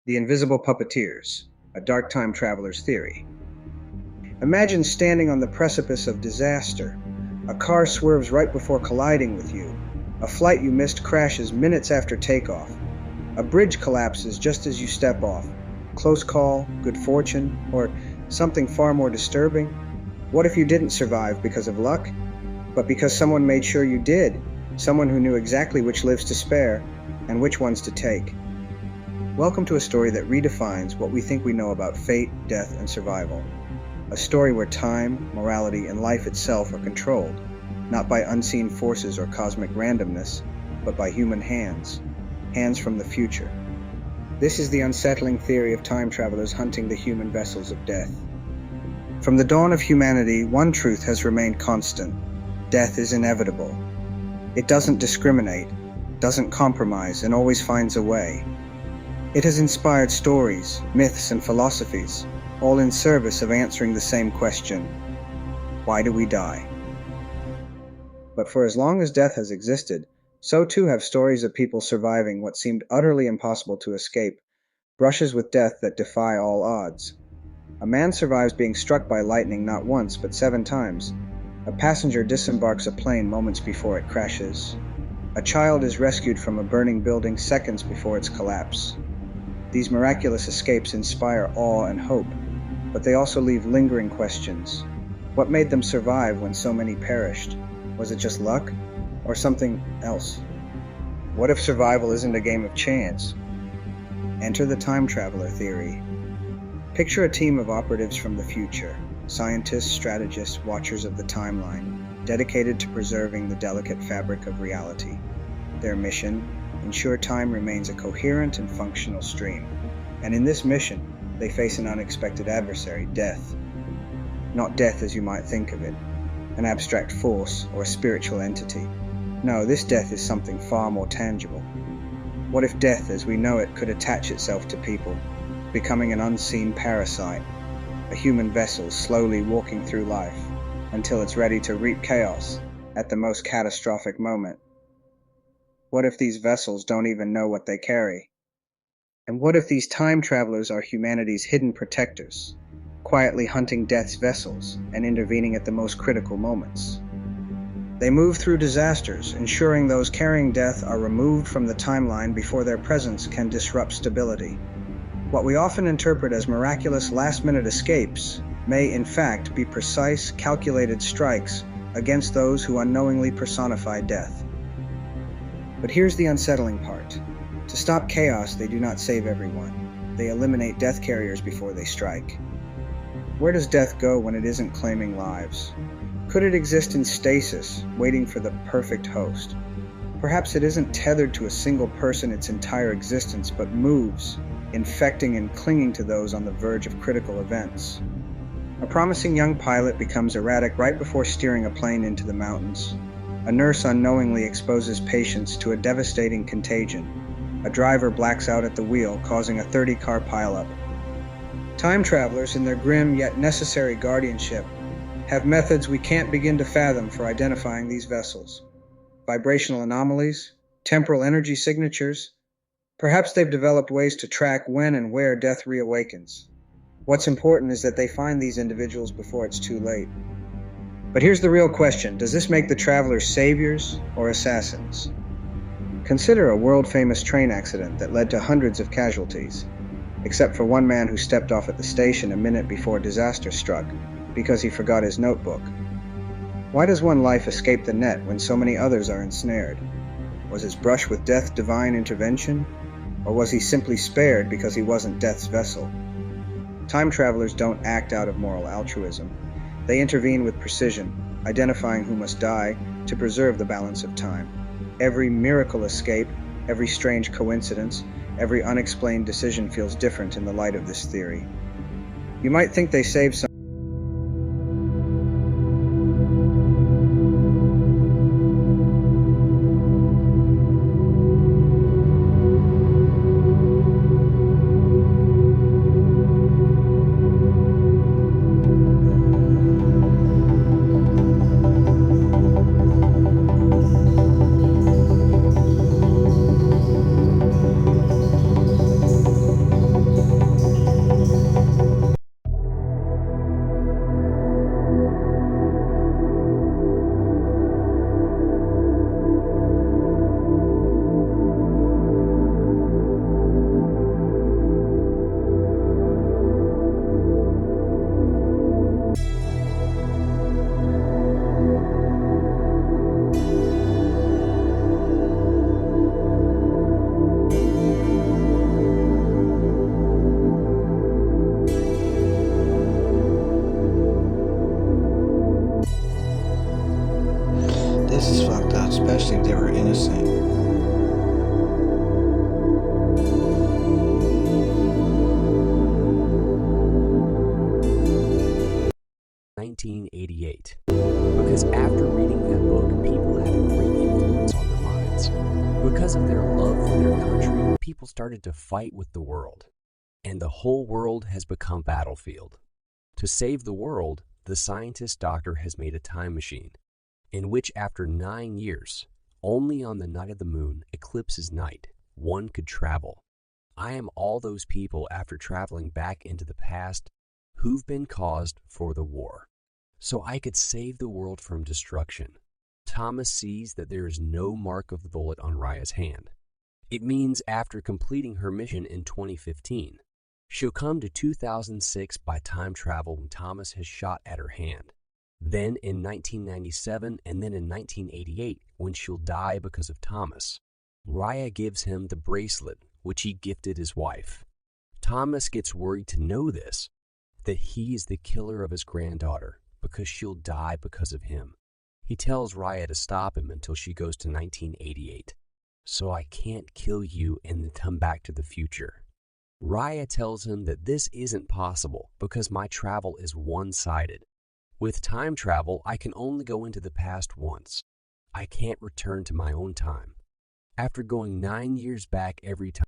The Invisible Puppeteers, a dark time traveler's theory. Imagine standing on the precipice of disaster. A car swerves right before colliding with you. A flight you missed crashes minutes after takeoff. A bridge collapses just as you step off. Close call, good fortune, or something far more disturbing? What if you didn't survive because of luck, but because someone made sure you did? Someone who knew exactly which lives to spare and which ones to take. Welcome to a story that redefines what we think we know about fate, death, and survival. A story where time, morality, and life itself are controlled, not by unseen forces or cosmic randomness, but by human hands from the future. This is the unsettling theory of time travelers hunting the human vessels of death. From the dawn of humanity, one truth has remained constant. Death is inevitable. It doesn't discriminate, doesn't compromise, and always finds a way. It has inspired stories, myths, and philosophies, all in service of answering the same question: why do we die? But for as long as death has existed, so too have stories of people surviving what seemed utterly impossible to escape, brushes with death that defy all odds. A man survives being struck by lightning not once, but 7 times. A passenger disembarks a plane moments before it crashes. A child is rescued from a burning building seconds before its collapse. These miraculous escapes inspire awe and hope, but they also leave lingering questions. What made them survive when so many perished? Was it just luck, or something else? What if survival isn't a game of chance? Enter the time traveler theory. Picture a team of operatives from the future, scientists, strategists, watchers of the timeline, dedicated to preserving the delicate fabric of reality. Their mission: ensure time remains a coherent and functional stream. And in this mission, they face an unexpected adversary: death. Not death as you might think of it, an abstract force or a spiritual entity. No, this death is something far more tangible. What if death as we know it could attach itself to people, becoming an unseen parasite, a human vessel slowly walking through life until it's ready to reap chaos at the most catastrophic moment? What if these vessels don't even know what they carry? And what if these time travelers are humanity's hidden protectors, quietly hunting death's vessels and intervening at the most critical moments? They move through disasters, ensuring those carrying death are removed from the timeline before their presence can disrupt stability. What we often interpret as miraculous last-minute escapes may, in fact, be precise, calculated strikes against those who unknowingly personify death. But here's the unsettling part. To stop chaos, they do not save everyone. They eliminate death carriers before they strike. Where does death go when it isn't claiming lives? Could it exist in stasis, waiting for the perfect host? Perhaps it isn't tethered to a single person its entire existence, but moves, infecting and clinging to those on the verge of critical events. A promising young pilot becomes erratic right before steering a plane into the mountains. A nurse unknowingly exposes patients to a devastating contagion. A driver blacks out at the wheel, causing a 30-car pileup. Time travelers, in their grim yet necessary guardianship, have methods we can't begin to fathom for identifying these vessels. Vibrational anomalies, temporal energy signatures. Perhaps they've developed ways to track when and where death reawakens. What's important is that they find these individuals before it's too late. But here's the real question: does this make the travelers saviors or assassins? Consider a world-famous train accident that led to hundreds of casualties, except for one man who stepped off at the station a minute before disaster struck because he forgot his notebook. Why does one life escape the net when so many others are ensnared? Was his brush with death divine intervention? Or was he simply spared because he wasn't death's vessel? Time travelers don't act out of moral altruism. They intervene with precision, identifying who must die to preserve the balance of time. Every miracle escape, every strange coincidence, every unexplained decision feels different in the light of this theory. You might think they saved some 1988. Because after reading that book, people had a great influence on their minds. Because of their love for their country, people started to fight with the world. And the whole world has become battlefield. To save the world, the scientist doctor has made a time machine, in which after 9 years, only on the night of the moon, eclipse's night, one could travel. I am all those people after traveling back into the past who've been caused for the war, so I could save the world from destruction. Thomas sees that there is no mark of the bullet on Raya's hand. It means after completing her mission in 2015, she'll come to 2006 by time travel when Thomas has shot at her hand. Then in 1997 and then in 1988 when she'll die because of Thomas. Raya gives him the bracelet which he gifted his wife. Thomas gets worried to know this, that he is the killer of his granddaughter because she'll die because of him. He tells Raya to stop him until she goes to 1988. So I can't kill you and then come back to the future. Raya tells him that this isn't possible because my travel is one-sided. With time travel, I can only go into the past once. I can't return to my own time. After going 9 years back every time,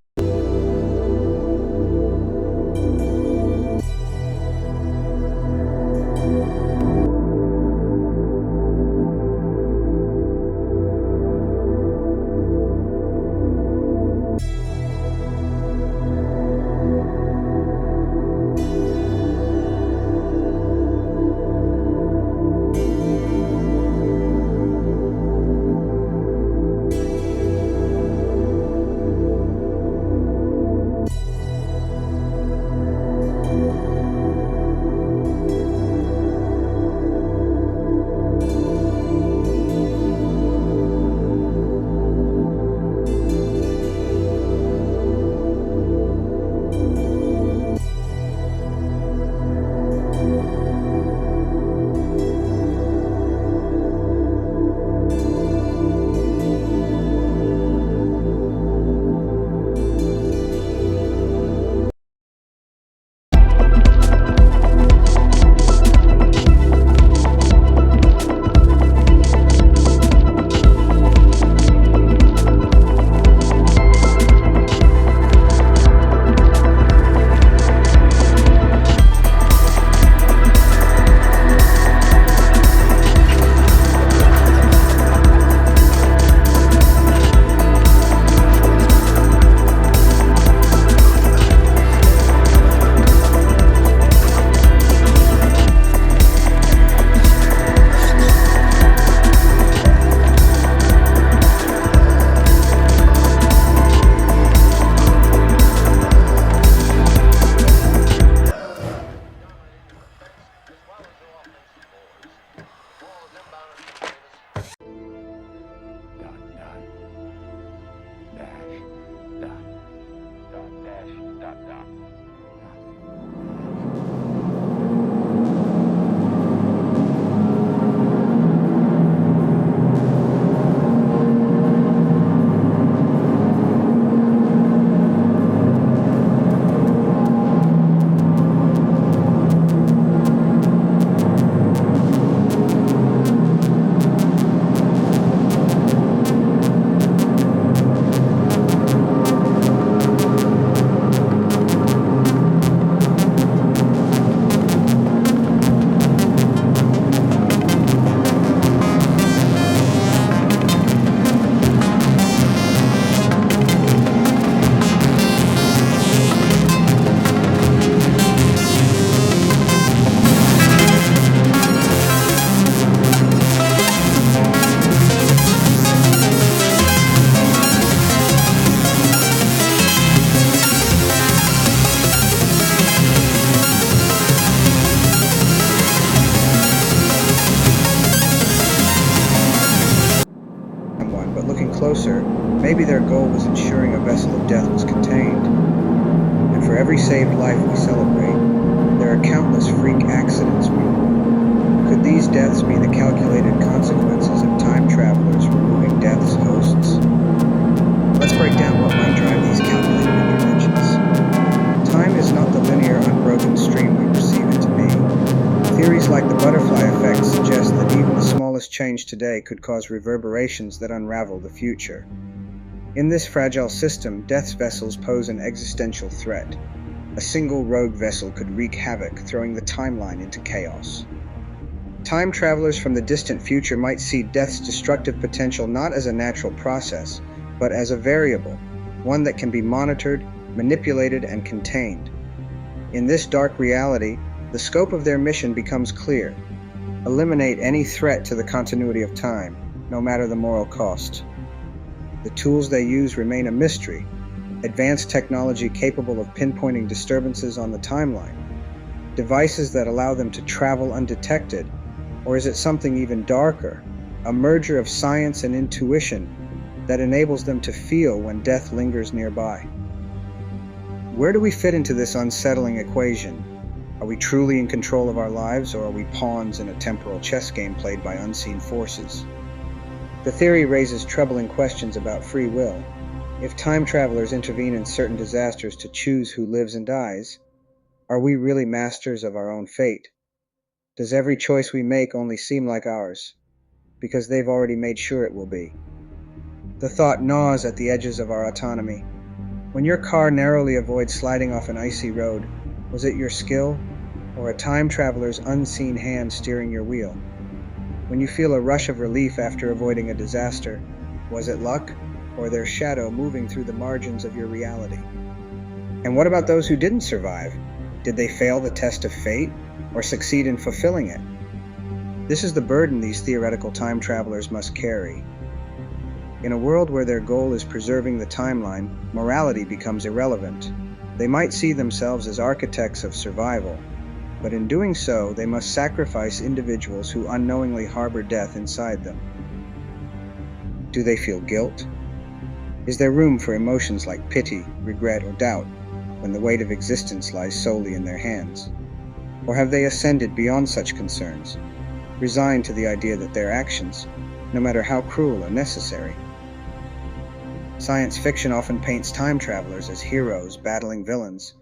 closer, maybe their goal was ensuring a vessel of death was contained. And for every saved life we celebrate, there are countless freak accidents. Could these deaths be the calculated consequences of time travelers removing death's hosts? Let's break down what might drive these calculated interventions. Time is not the linear, unbroken stream we perceive it to be. Theories like the butterfly effect suggests that even the smallest change today could cause reverberations that unravel the future. In this fragile system, Death's vessels pose an existential threat. A single rogue vessel could wreak havoc, throwing the timeline into chaos. Time travelers from the distant future might see Death's destructive potential not as a natural process, but as a variable, one that can be monitored, manipulated, and contained. In this dark reality, the scope of their mission becomes clear. Eliminate any threat to the continuity of time, no matter the moral cost. The tools they use remain a mystery. Advanced technology capable of pinpointing disturbances on the timeline. Devices that allow them to travel undetected. Or is it something even darker? A merger of science and intuition that enables them to feel when death lingers nearby. Where do we fit into this unsettling equation? Are we truly in control of our lives, or are we pawns in a temporal chess game played by unseen forces? The theory raises troubling questions about free will. If time travelers intervene in certain disasters to choose who lives and dies, are we really masters of our own fate? Does every choice we make only seem like ours, because they've already made sure it will be? The thought gnaws at the edges of our autonomy. When your car narrowly avoids sliding off an icy road, was it your skill, or a time traveler's unseen hand steering your wheel? When you feel a rush of relief after avoiding a disaster, was it luck, or their shadow moving through the margins of your reality? And what about those who didn't survive? Did they fail the test of fate, or succeed in fulfilling it? This is the burden these theoretical time travelers must carry. In a world where their goal is preserving the timeline, morality becomes irrelevant. They might see themselves as architects of survival, but in doing so, they must sacrifice individuals who unknowingly harbor death inside them. Do they feel guilt? Is there room for emotions like pity, regret, or doubt when the weight of existence lies solely in their hands? Or have they ascended beyond such concerns, resigned to the idea that their actions, no matter how cruel, are necessary? Science fiction often paints time travelers as heroes battling villains.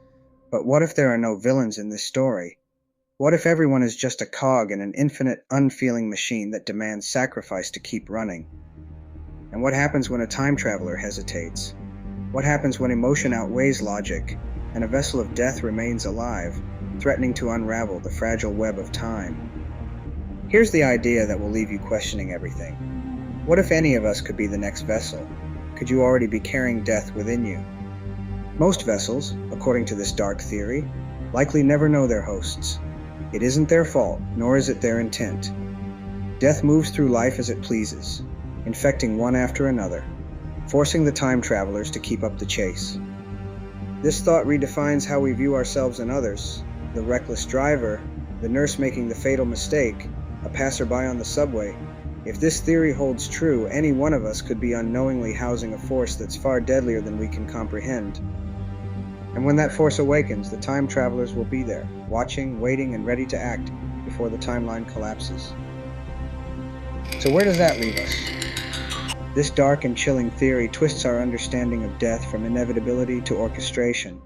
But what if there are no villains in this story? What if everyone is just a cog in an infinite, unfeeling machine that demands sacrifice to keep running? And what happens when a time traveler hesitates? What happens when emotion outweighs logic, and a vessel of death remains alive, threatening to unravel the fragile web of time? Here's the idea that will leave you questioning everything. What if any of us could be the next vessel? Could you already be carrying death within you? Most vessels, according to this dark theory, likely never know their hosts. It isn't their fault, nor is it their intent. Death moves through life as it pleases, infecting one after another, forcing the time travelers to keep up the chase. This thought redefines how we view ourselves and others. The reckless driver, the nurse making the fatal mistake, a passerby on the subway. If this theory holds true, any one of us could be unknowingly housing a force that's far deadlier than we can comprehend. And when that force awakens, the time travelers will be there, watching, waiting, and ready to act before the timeline collapses. So where does that leave us? This dark and chilling theory twists our understanding of death from inevitability to orchestration.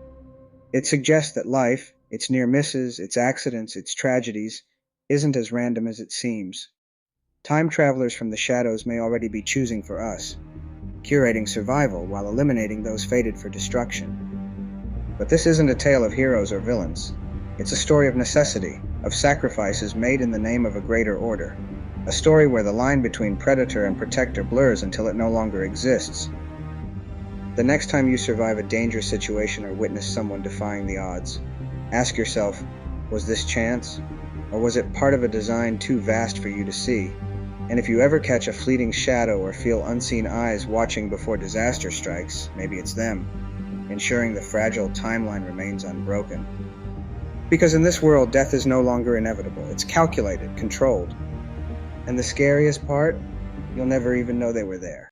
It suggests that life, its near misses, its accidents, its tragedies, isn't as random as it seems. Time travelers from the shadows may already be choosing for us, curating survival while eliminating those fated for destruction. But this isn't a tale of heroes or villains. It's a story of necessity, of sacrifices made in the name of a greater order. A story where the line between predator and protector blurs until it no longer exists. The next time you survive a dangerous situation or witness someone defying the odds, ask yourself, was this chance? Or was it part of a design too vast for you to see? And if you ever catch a fleeting shadow or feel unseen eyes watching before disaster strikes, maybe it's them, ensuring the fragile timeline remains unbroken. Because in this world, death is no longer inevitable. It's calculated, controlled. And the scariest part, you'll never even know they were there.